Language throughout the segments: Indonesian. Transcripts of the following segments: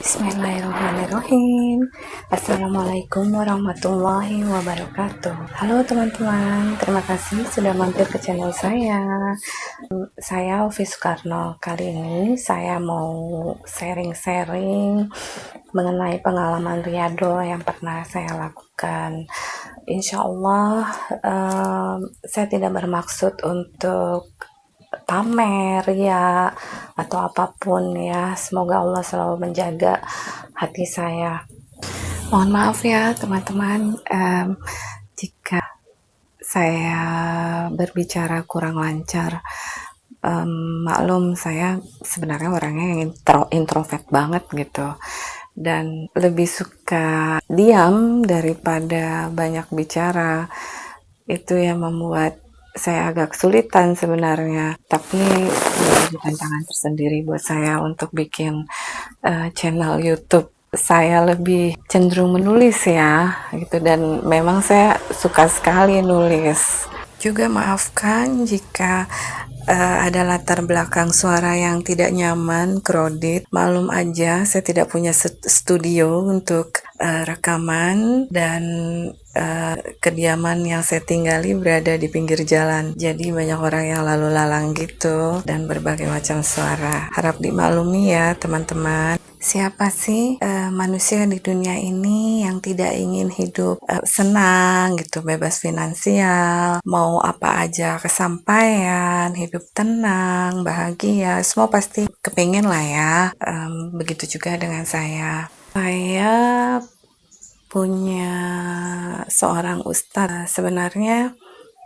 Bismillahirrahmanirrahim. Assalamualaikum warahmatullahi wabarakatuh. Halo teman-teman, terima kasih sudah mampir ke channel saya. Saya Ovi Soekarno. Kali ini saya mau sharing-sharing mengenai pengalaman riyadhah yang pernah saya lakukan. Insya Allah saya tidak bermaksud untuk pamer ya atau apapun ya. Semoga Allah selalu menjaga hati saya. Mohon maaf ya teman-teman jika saya berbicara kurang lancar. Maklum saya sebenarnya orangnya yang introvert banget gitu, dan lebih suka diam daripada banyak bicara. Itu yang membuat saya agak kesulitan sebenarnya, tapi menjadi tantangan tersendiri buat saya untuk bikin channel YouTube. Saya lebih cenderung menulis ya gitu, dan memang saya suka sekali nulis. Juga maafkan jika ada latar belakang suara yang tidak nyaman, kredit. Maklum aja, saya tidak punya studio untuk rekaman, dan kediaman yang saya tinggali berada di pinggir jalan. Jadi banyak orang yang lalu lalang gitu, dan berbagai macam suara. Harap dimaklumi ya teman-teman. Siapa sih manusia di dunia ini yang tidak ingin hidup senang gitu, bebas finansial, mau apa aja kesampaian, hidup tenang, bahagia, semua pasti kepingin lah ya. Begitu juga dengan saya. Saya punya seorang ustadz. Sebenarnya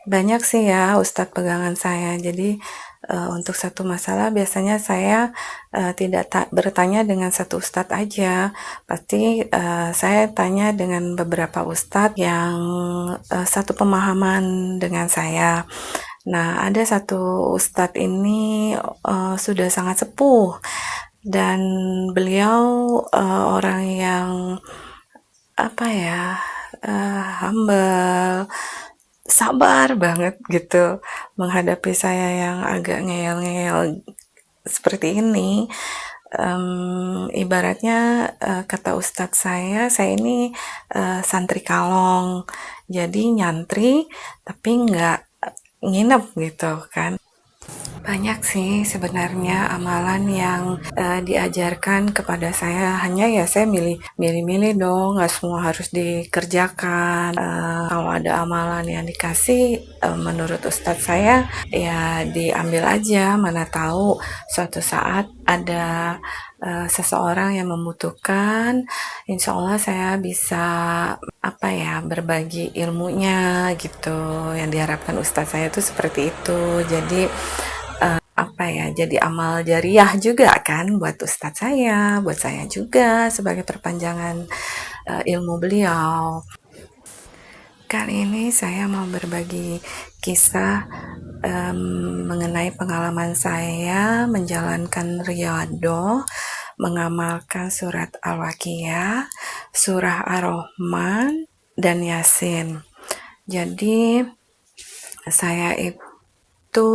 banyak sih ya ustadz pegangan saya. Jadi untuk satu masalah biasanya saya tidak bertanya dengan satu ustadz aja. Pasti saya tanya dengan beberapa ustadz yang satu pemahaman dengan saya. Nah, ada satu ustadz ini sudah sangat sepuh, dan beliau orang yang apa ya, humble, sabar banget gitu menghadapi saya yang agak ngeyel-ngeyel seperti ini. Ibaratnya kata ustadz saya ini santri kalong, jadi nyantri tapi nggak nginep gitu kan. Banyak sih sebenarnya amalan yang diajarkan kepada saya, hanya ya saya milih-milih dong, nggak semua harus dikerjakan. Kalau ada amalan yang dikasih menurut ustadz saya ya diambil aja, mana tahu suatu saat ada seseorang yang membutuhkan. Insya Allah saya bisa berbagi ilmunya gitu. Yang diharapkan ustadz saya itu seperti itu. Jadi jadi amal jariah juga kan buat ustadz saya, buat saya juga sebagai perpanjangan ilmu beliau. Kali ini saya mau berbagi kisah mengenai pengalaman saya menjalankan riyadhah, mengamalkan surat Al-Waqiah, surah Ar-Rahman, dan Yasin. Jadi saya itu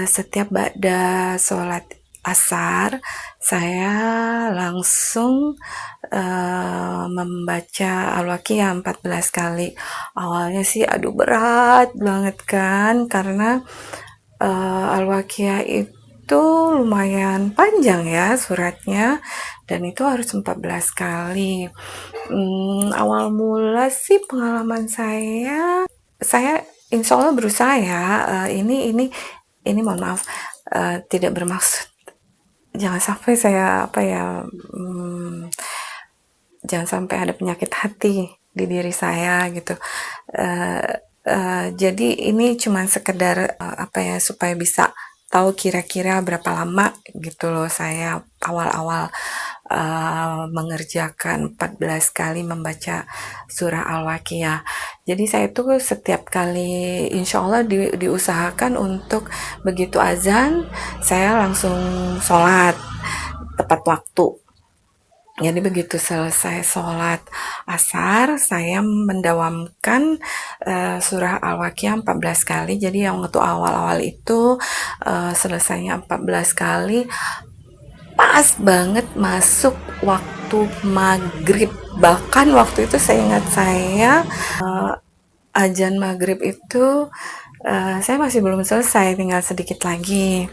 setiap ba'da sholat asar saya langsung membaca Al-Waqiah 14 kali. Awalnya sih berat banget kan, karena Al-Waqiah itu lumayan panjang ya suratnya, dan itu harus 14 kali. Awal mula sih pengalaman saya insya Allah berusaha ya, ini mohon maaf, tidak bermaksud, jangan sampai saya jangan sampai ada penyakit hati di diri saya gitu. Jadi ini cuma sekedar supaya bisa tahu kira-kira berapa lama gitu loh saya awal-awal mengerjakan 14 kali membaca surah Al-Waqiah. Jadi saya tuh setiap kali insya Allah diusahakan untuk begitu azan saya langsung sholat tepat waktu. Jadi begitu selesai sholat asar, saya mendawamkan surah Al-Waqiah 14 kali. Jadi yang waktu awal-awal itu selesainya 14 kali, pas banget masuk waktu maghrib. Bahkan waktu itu saya ingat azan maghrib itu saya masih belum selesai, tinggal sedikit lagi.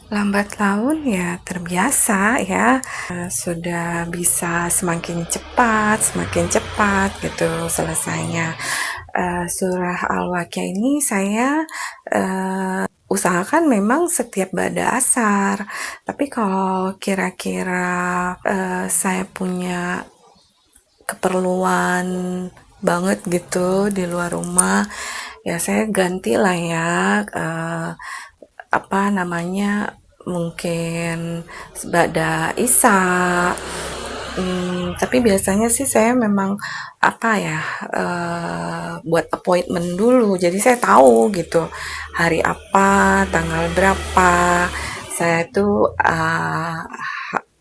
Lambat laun ya terbiasa ya, sudah bisa semakin cepat gitu selesainya. Surah Al-Waqiah ini saya usahakan memang setiap ba'da asar. Tapi kalau kira-kira saya punya keperluan banget gitu di luar rumah, ya saya gantilah ya, apa namanya, mungkin ba'da isya. Tapi biasanya sih saya memang apa ya, buat appointment dulu. Jadi saya tahu gitu hari apa, tanggal berapa. Saya tuh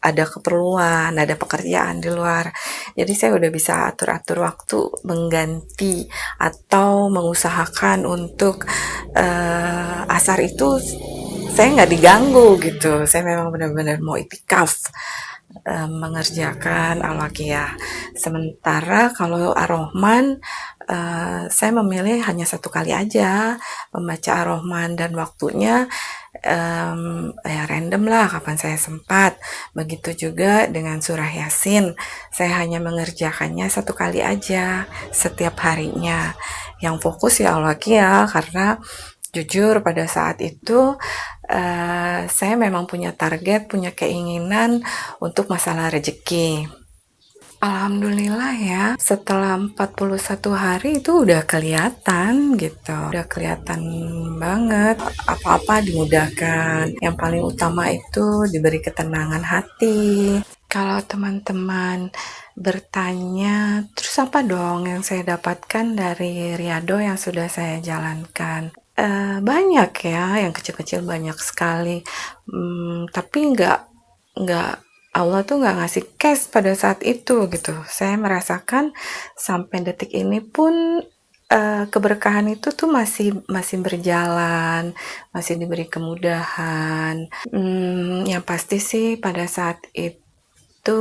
ada keperluan, ada pekerjaan di luar. Jadi saya udah bisa atur-atur waktu mengganti atau mengusahakan untuk asar itu saya nggak diganggu gitu. Saya memang benar-benar mau itikaf mengerjakan Al-Waqiah. Sementara kalau Ar-Rahman, saya memilih hanya satu kali aja membaca Ar-Rahman dan waktunya ya random lah kapan saya sempat. Begitu juga dengan surah Yasin, saya hanya mengerjakannya satu kali aja setiap harinya. Yang fokus ya Al-Waqiah karena jujur pada saat itu saya memang punya target, punya keinginan untuk masalah rezeki. Alhamdulillah ya, setelah 41 hari itu udah kelihatan gitu. Udah kelihatan banget, apa-apa dimudahkan. Yang paling utama itu diberi ketenangan hati. Kalau teman-teman bertanya, terus apa dong yang saya dapatkan dari Riyadho yang sudah saya jalankan? Banyak ya, yang kecil-kecil banyak sekali. Tapi nggak Allah tuh nggak ngasih cash pada saat itu gitu. Saya merasakan sampai detik ini pun keberkahan itu tuh masih berjalan, masih diberi kemudahan. Yang pasti sih pada saat itu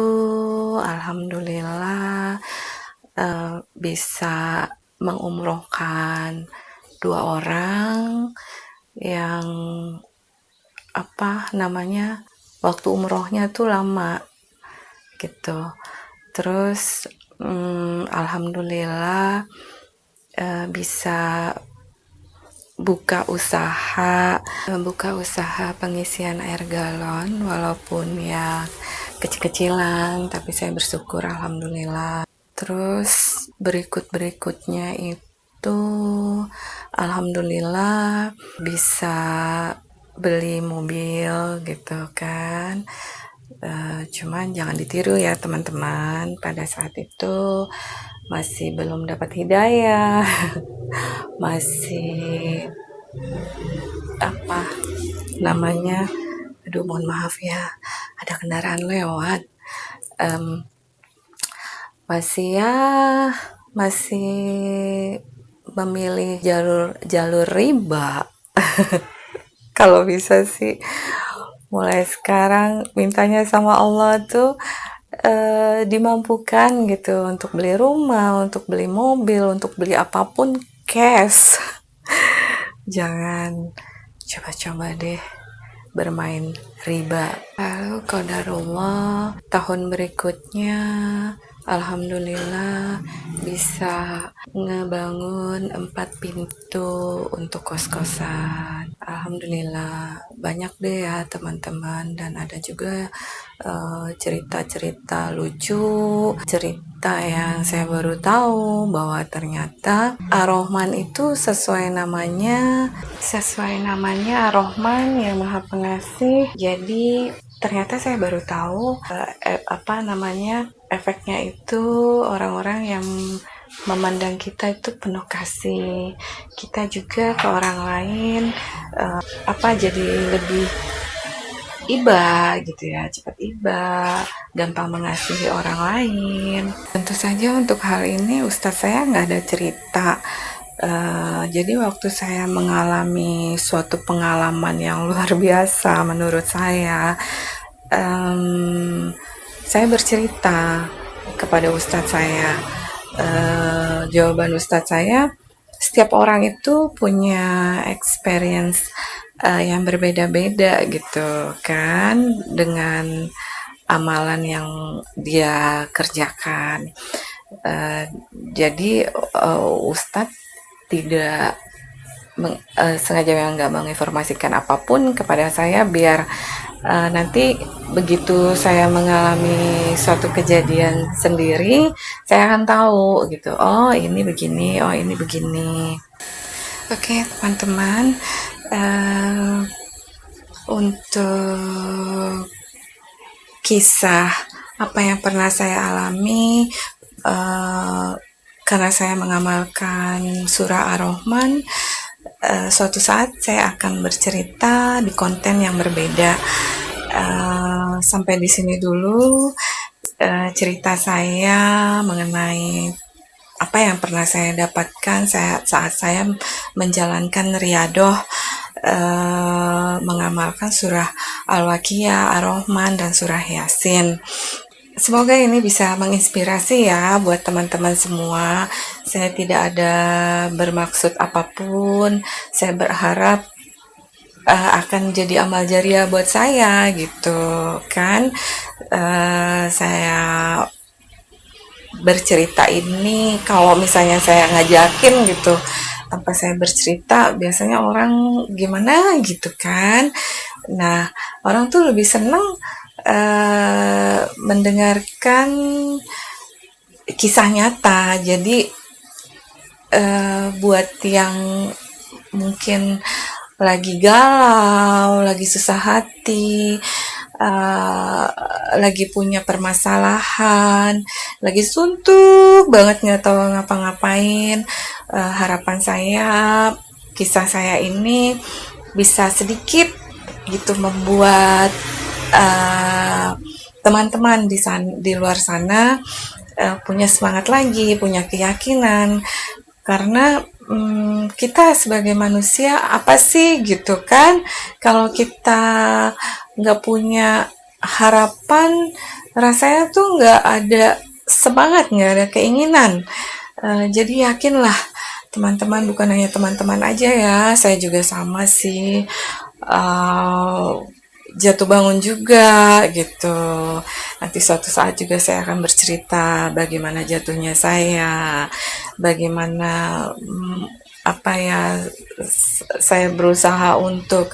alhamdulillah bisa mengumrohkan 2 orang yang apa namanya, waktu umrohnya tuh lama gitu. Terus alhamdulillah bisa buka usaha pengisian air galon walaupun ya kecil-kecilan, tapi saya bersyukur alhamdulillah. Terus berikutnya itu alhamdulillah bisa beli mobil gitu kan. Cuman jangan ditiru ya teman-teman, pada saat itu masih belum dapat hidayah, masih apa namanya, aduh mohon maaf ya, ada kendaraan lewat. Masih memilih jalur riba. Kalau bisa sih mulai sekarang mintanya sama Allah tuh dimampukan gitu untuk beli rumah, untuk beli mobil, untuk beli apapun cash. Jangan coba-coba deh bermain riba. Lalu qadarullah tahun berikutnya alhamdulillah bisa ngebangun 4 pintu untuk kos-kosan. Alhamdulillah banyak deh ya teman-teman, dan ada juga cerita-cerita lucu, cerita yang saya baru tahu bahwa ternyata Ar-Rahman itu sesuai namanya Ar-Rahman yang Maha Pengasih. Jadi ternyata saya baru tahu efeknya itu orang-orang yang memandang kita itu penuh kasih. Kita juga ke orang lain jadi lebih iba gitu ya, cepat iba, gampang mengasihi orang lain. Tentu saja untuk hal ini Ustadz saya nggak ada cerita Jadi waktu saya mengalami suatu pengalaman yang luar biasa menurut em, saya bercerita kepada ustadz saya. Jawaban ustadz saya, setiap orang itu punya experience yang berbeda-beda gitu kan dengan amalan yang dia kerjakan. Eh, jadi Ustadz tidak sengaja memang nggak menginformasikan apapun kepada saya biar nanti begitu saya mengalami suatu kejadian sendiri, saya akan tahu gitu. Oh ini begini, oh ini begini. Oke teman-teman, eh, untuk kisah apa yang pernah saya alami uh, karena saya mengamalkan surah Ar-Rahman, suatu saat saya akan bercerita di konten yang berbeda. Sampai di sini dulu cerita saya mengenai apa yang pernah saya dapatkan saat saya menjalankan riadoh, mengamalkan surah Al-Waqiah, Ar-Rahman, dan surah Yasin. Semoga ini bisa menginspirasi ya buat teman-teman semua. Saya tidak ada bermaksud apapun. Saya berharap akan jadi amal jariah buat saya gitu kan. Saya bercerita ini kalau misalnya saya ngajakin gitu tanpa saya bercerita, biasanya orang gimana gitu kan. Nah, orang tuh lebih seneng mendengarkan kisah nyata. Jadi buat yang mungkin lagi galau, lagi susah hati, lagi punya permasalahan, lagi suntuk banget nggak tahu ngapa-ngapain, harapan saya kisah saya ini bisa sedikit gitu membuat teman-teman di luar sana punya semangat lagi, punya keyakinan, karena kita sebagai manusia apa sih gitu kan, kalau kita nggak punya harapan, rasanya tuh nggak ada semangat, nggak ada keinginan. Jadi yakinlah teman-teman, bukan hanya teman-teman aja ya, saya juga sama sih, jatuh bangun juga gitu. Nanti suatu saat juga saya akan bercerita bagaimana jatuhnya saya, bagaimana apa ya, saya berusaha untuk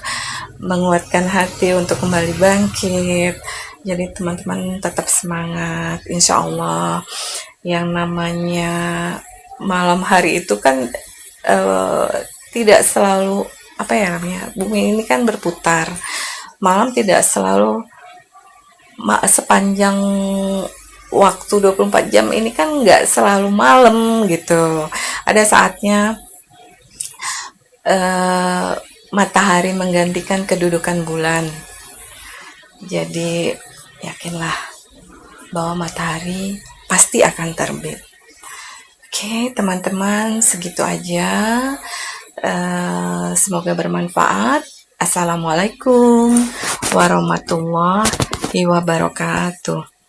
menguatkan hati untuk kembali bangkit. Jadi teman-teman tetap semangat, insya Allah. Yang namanya malam hari itu kan eh, tidak selalu, apa ya namanya, bumi ini kan berputar. Malam tidak selalu sepanjang waktu 24 jam ini kan nggak selalu malam gitu. Ada saatnya matahari menggantikan kedudukan bulan. Jadi yakinlah bahwa matahari pasti akan terbit. Oke, teman-teman, segitu aja. Semoga bermanfaat. Assalamualaikum warahmatullahi wabarakatuh.